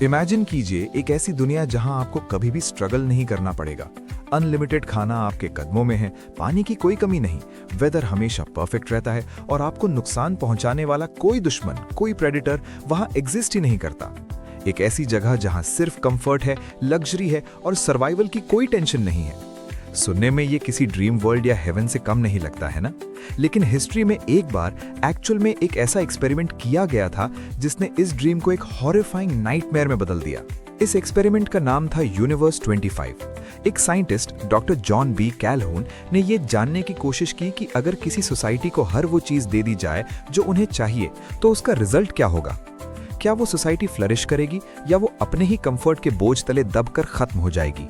Imagine कीजिए एक ऐसी दुनिया जहां आपको कभी भी स्ट्रगल नहीं करना पड़ेगा। अनलिमिटेड खाना आपके कदमों में है, पानी की कोई कमी नहीं, वेदर हमेशा परफेक्ट रहता है और आपको नुकसान पहुंचाने वाला कोई दुश्मन, कोई प्रेडिटर वहां एग्जिस्ट ही नहीं करता। एक ऐसी जगह जहां सिर्फ कंफर्ट है, लग्जरी है और सर्वाइवल की कोई टेंशन नहीं है। सुनने में ये किसी ड्रीम वर्ल्ड या हेवन से कम नहीं लगता है ना? लेकिन हिस्ट्री में एक बार एक्चुअल में एक ऐसा एक्सपेरिमेंट किया गया था जिसने इस ड्रीम को एक हॉरिफाइंग नाइटमेयर में बदल दिया। इस एक्सपेरिमेंट का नाम था यूनिवर्स 25। एक साइंटिस्ट डॉक्टर जॉन बी कैलहून ने ये जानने की कोशिश की कि अगर किसी सोसाइटी को हर वो चीज दे दी जाए जो उन्हें चाहिए तो उसका रिजल्ट क्या होगा। क्या वो सोसाइटी फ्लरिश करेगी या वो अपने ही कंफर्ट के बोझ तले दबकर खत्म हो जाएगी।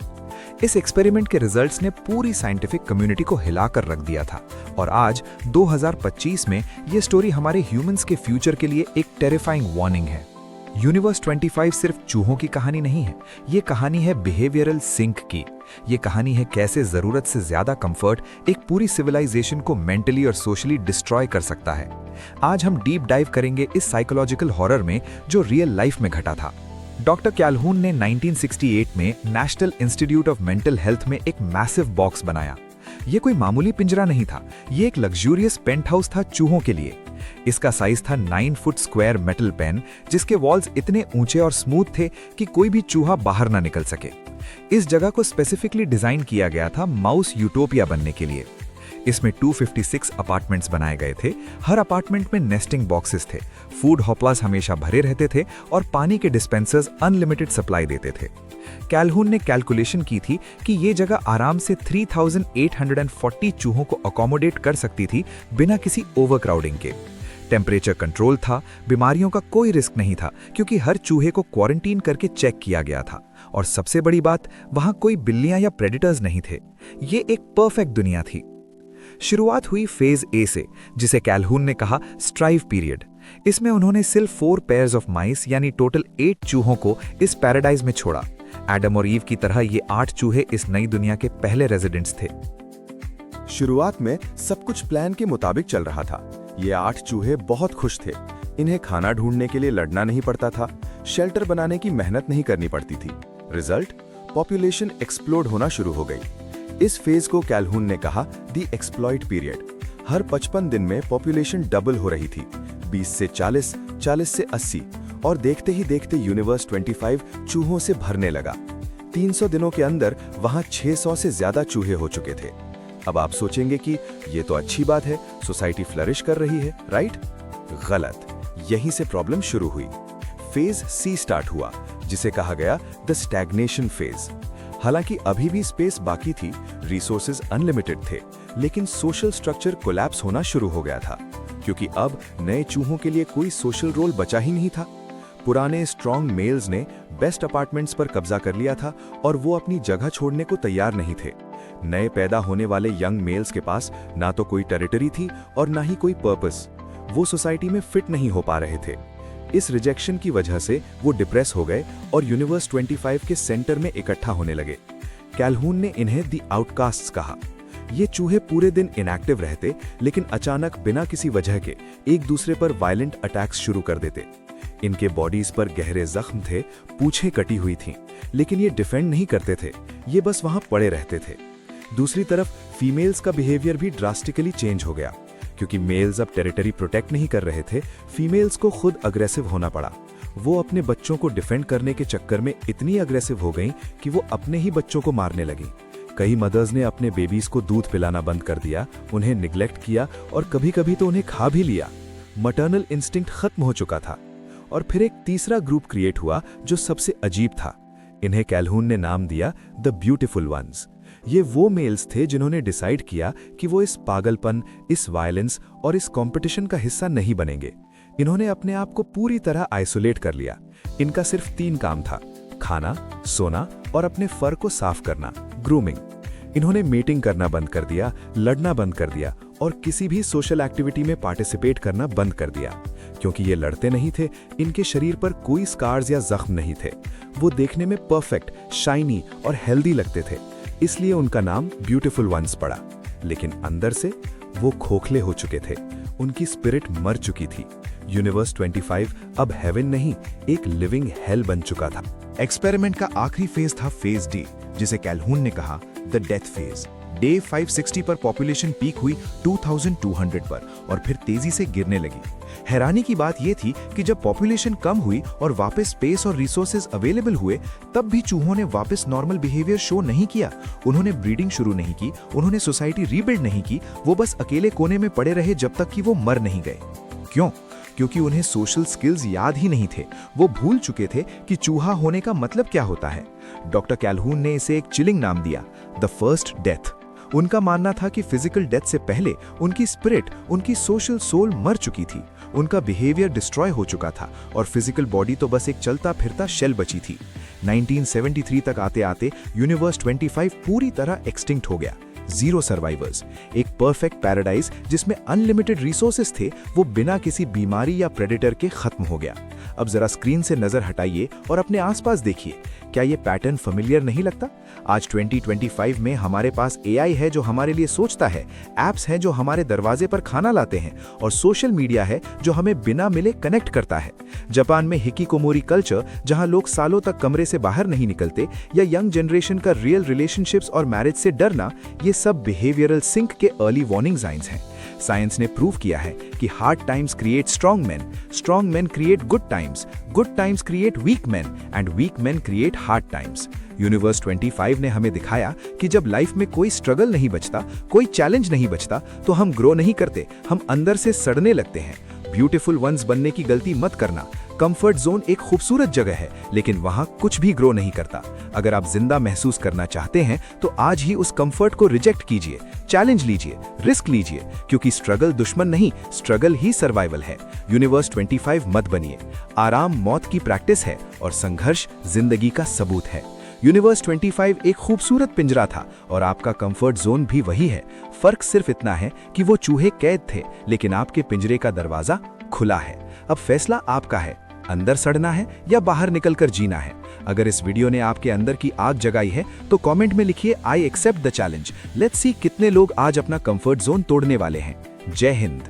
इस एक्सपेरिमेंट के रिजल्ट्स ने पूरी साइंटिफिक कम्युनिटी को हिलाकर रख दिया था और आज 2025 में ये स्टोरी हमारे ह्यूमंस के फ्यूचर के लिए एक टेरिफाइंग वार्निंग है। यूनिवर्स 25 सिर्फ चूहों की कहानी नहीं है, ये कहानी है बिहेवियरल सिंक की। ये कहानी है कैसे जरूरत से ज्यादा कंफर्ट एक पूरी सिविलाइजेशन को मेंटली और सोशली डिस्ट्रॉय कर सकता है। आज हम डीप डाइव करेंगे इस साइकोलॉजिकल हॉरर में जो रियल लाइफ में घटा था। डॉक्टर कैलहून ने 1968 में national institute of mental health में एक मैसिव बॉक्स बनाया। ये कोई मामूली पिंजरा नहीं था, ये एक लग्जूरियस पेंट हाउस था चूहों के लिए। इसका साइज था 9 फुट स्क्वायर मेटल पेन, जिसके वॉल्स इतने ऊंचे और स्मूथ थे कि कोई भी चूहा बाहर ना निकल सके। इस जगह को स्पेसिफिकली डिजाइन किया गया था माउस यूटोपिया बनने के लिए। इसमें 256 अपार्टमेंट्स बनाए गए थे। हर अपार्टमेंट में नेस्टिंग बॉक्सेस थे, फूड हॉपलास हमेशा भरे रहते थे और पानी के डिस्पेंसर्स अनलिमिटेड सप्लाई देते थे। कैलहून ने कैलकुलेशन की थी कि ये जगह आराम से 3840 चूहों को अकोमोडेट कर सकती थी बिना किसी ओवरक्राउडिंग के। टेम्परेचर कंट्रोल था, बीमारियों का कोई रिस्क नहीं था क्योंकि हर चूहे को क्वारंटीन करके चेक किया गया था। और सबसे बड़ी बात, वहां कोई बिल्लियां या प्रेडिटर्स नहीं थे। ये एक परफेक्ट दुनिया थी। शुरुआत हुई फेज ए से, जिसे कैलहून ने कहा स्ट्राइव पीरियड। इसमें उन्होंने सिर्फ 4 पेयर्स ऑफ माइस यानी टोटल 8 चूहों को इस पैराडाइज में छोड़ा। एडम और ईव की तरह ये 8 चूहे इस नई दुनिया के पहले रेजिडेंट्स थे। शुरुआत में सब कुछ प्लान के मुताबिक चल रहा था। ये 8 चूहे बहुत खुश थे। इन्हें खाना ढूंढने के लिए लड़ना नहीं पड़ता था, शेल्टर बनाने की मेहनत नहीं करनी पड़ती थी। रिजल्ट, पॉपुलेशन एक्सप्लोड होना शुरू हो गई। इस फेज को कैलहून ने कहा दी एक्सप्लॉइट पीरियड। हर 55 दिन में पॉपुलेशन डबल हो रही थी, 20 से 40, 40 से 80 और देखते ही देखते यूनिवर्स 25 चूहों से भरने लगा। 300 दिनों के अंदर वहां 600 से ज्यादा चूहे हो चुके थे। अब आप सोचेंगे कि ये तो अच्छी बात है, सोसाइटी फ्लरिश कर रही है, राइट? गलत। यहीं से प्रॉब्लम शुरू हुई। फेज सी स्टार्ट हुआ, जिसे कहा गया द स्टैग्नेशन फेज। हालांकि अभी भी स्पेस बाकी थी, रिसोर्सेज अनलिमिटेड थे, लेकिन सोशल स्ट्रक्चर कोलैप्स होना शुरू हो गया था क्योंकि अब नए चूहों के लिए कोई सोशल रोल बचा ही नहीं था। पुराने स्ट्रॉन्ग मेल्स ने बेस्ट अपार्टमेंट्स पर कब्जा कर लिया था और वो अपनी जगह छोड़ने को तैयार नहीं थे। नए पैदा होने वाले यंग मेल्स के पास ना तो कोई टेरिटरी थी और ना ही कोई पर्पस। वो सोसाइटी में फिट नहीं हो पा रहे थे। इस रिजेक्शन की वजह से वो डिप्रेस हो गए और यूनिवर्स 25 के सेंटर में इकट्ठा होने लगे। कैलहून ने इन्हें दी आउटकास्ट्स कहा। ये चूहे पूरे दिन इनएक्टिव रहते, लेकिन अचानक बिना किसी वजह के एक दूसरे पर वायलेंट अटैक्स शुरू कर देते। इनके बॉडीज पर गहरे जख्म थे, पूंछें कटी हुई थीं, लेकिन ये डिफेंड नहीं करते थे, ये बस वहां पड़े रहते थे। दूसरी तरफ फीमेल्स का बिहेवियर भी ड्रास्टिकली चेंज हो गया क्योंकि मेल्स अब टेरिटरी प्रोटेक्ट नहीं कर रहे थे। फीमेल्स को खुद अग्रेसिव होना पड़ा। वो अपने बच्चों को डिफेंड करने के चक्कर में इतनी अग्रेसिव हो गईं कि वो अपने ही बच्चों को मारने लगी। कई मदर्स ने अपने बेबीज को दूध पिलाना बंद कर दिया, उन्हें निग्लेक्ट किया और कभी-कभी तो उन्हें खा भी लिया। मटर्नल इंस्टिंक्ट खत्म हो चुका था। और फिर एक तीसरा ग्रुप क्रिएट हुआ जो सबसे अजीब था। इन्हें कैलहून ने नाम दिया द ब्यूटीफुल वंस। ये वो मेल्स थे जिन्होंने डिसाइड किया कि वो इस पागलपन, इस वायलेंस और इस कंपटीशन का हिस्सा नहीं बनेंगे। इन्होंने अपने आप को पूरी तरह आइसोलेट कर लिया। इनका सिर्फ 3 काम था, खाना, सोना और अपने फर को साफ करना, ग्रूमिंग। इन्होंने मीटिंग करना बंद कर दिया, लड़ना बंद कर दिया और किसी भी सोशल एक्टिविटी में पार्टिसिपेट करना बंद कर दिया। क्योंकि ये लड़ते नहीं थे, इनके शरीर पर कोई स्कार्स या जख्म नहीं थे। वो देखने में परफेक्ट, शाइनी और हेल्दी लगते थे, इसलिए उनका नाम ब्यूटीफुल वंस पड़ा। लेकिन अंदर से वो खोखले हो चुके थे। उनकी स्पिरिट मर चुकी थी। यूनिवर्स 25 अब हेवन नहीं, एक लिविंग हेल बन चुका था। एक्सपेरिमेंट का आखिरी फेज था फेज डी, जिसे कैल्हून ने कहा द डेथ फेज। डे 560 पर पॉपुलेशन पीक हुई 2200 पर और फिर तेजी से गिरने लगी। हैरानी की बात यह थी कि जब पॉपुलेशन कम हुई और वापस स्पेस और रिसोर्सेज अवेलेबल हुए, तब भी चूहों ने वापस नॉर्मल बिहेवियर शो नहीं किया। उन्होंने ब्रीडिंग शुरू नहीं की, उन्होंने सोसाइटी रीबिल्ड नहीं की, वो बस अकेले कोने में पड़े रहे जब तक कि वो मर नहीं गए। क्यों? क्योंकि उन्हें सोशल स्किल्स याद ही नहीं थे। वो भूल चुके थे कि चूहा होने का मतलब क्या होता है। डॉक्टर कैल्हून ने इसे एक चिलिंग नाम दिया, द फर्स्ट डेथ। उनका मानना था कि फिजिकल डेथ से पहले उनकी स्पिरिट, उनकी सोशल सोल मर चुकी थी। उनका बिहेवियर डिस्ट्रॉय हो चुका था और फिजिकल बॉडी तो बस एक चलता फिरता शेल बची थी। 1973 तक आते आते यूनिवर्स 25 पूरी तरह एक्सटिंक्ट हो गया। 0 सर्वाइवर्स। एक परफेक्ट पैराडाइज जिसमें अनलिमिटेड रिसोर्सेस थे, वो बिना किसी बीमारी या प्रेडेटर के खत्म हो गया। अब जरा स्क्रीन से नजर हटाइए और अपने आसपास देखिए। क्या ये पैटर्न फेमिलियर नहीं लगता? आज 2025 में हमारे पास एआई है जो हमारे लिए सोचता है, एप्स हैं जो हमारे दरवाजे पर खाना लाते हैं और सोशल मीडिया है जो हमें बिना मिले कनेक्ट करता है। जापान में हिकिकोमोरी कल्चर, जहां लोग सालों तक कमरे से बाहर नहीं निकलते, या यंग जनरेशन का रियल रिलेशनशिप्स और मैरिज से डरना, ये सब बिहेवियरल सिंक के अर्ली वार्निंग साइंस हैं। साइंस ने प्रूव किया है कि hard times create strong man create good times create weak man and weak man create hard times. Universe 25 ने हमें दिखाया कि जब लाइफ में कोई स्ट्रगल नहीं बचता, कोई चैलेंज नहीं बचता, तो हम ग्रो नहीं करते, हम अंदर से सड़ने लगते हैं। ब्यूटीफुल वंस बनने की गलती मत करना। कंफर्ट जोन एक खूबसूरत जगह है, लेकिन वहां कुछ भी ग्रो नहीं करता। अगर आप जिंदा महसूस करना चाहते हैं तो आज ही उस कंफर्ट को रिजेक्ट कीजिए, चैलेंज लीजिए, रिस्क लीजिए, क्योंकि स्ट्रगल दुश्मन नहीं, स्ट्रगल ही सर्वाइवल है। यूनिवर्स 25 मत बनिए। आराम मौत की प्रैक्टिस है और संघर्ष जिंदगी का सबूत है। यूनिवर्स 25 एक खूबसूरत पिंजरा था और आपका कंफर्ट जोन भी वही है। फर्क सिर्फ इतना है कि वो चूहे कैद थे, लेकिन आपके पिंजरे का दरवाजा खुला है। अब फैसला आपका है, अंदर सड़ना है या बाहर निकलकर जीना है। अगर इस वीडियो ने आपके अंदर की आग जगाई है तो कमेंट में लिखिए I accept the challenge. Let's see कितने लोग आज अपना कंफर्ट जोन तोड़ने वाले हैं। जय हिंद।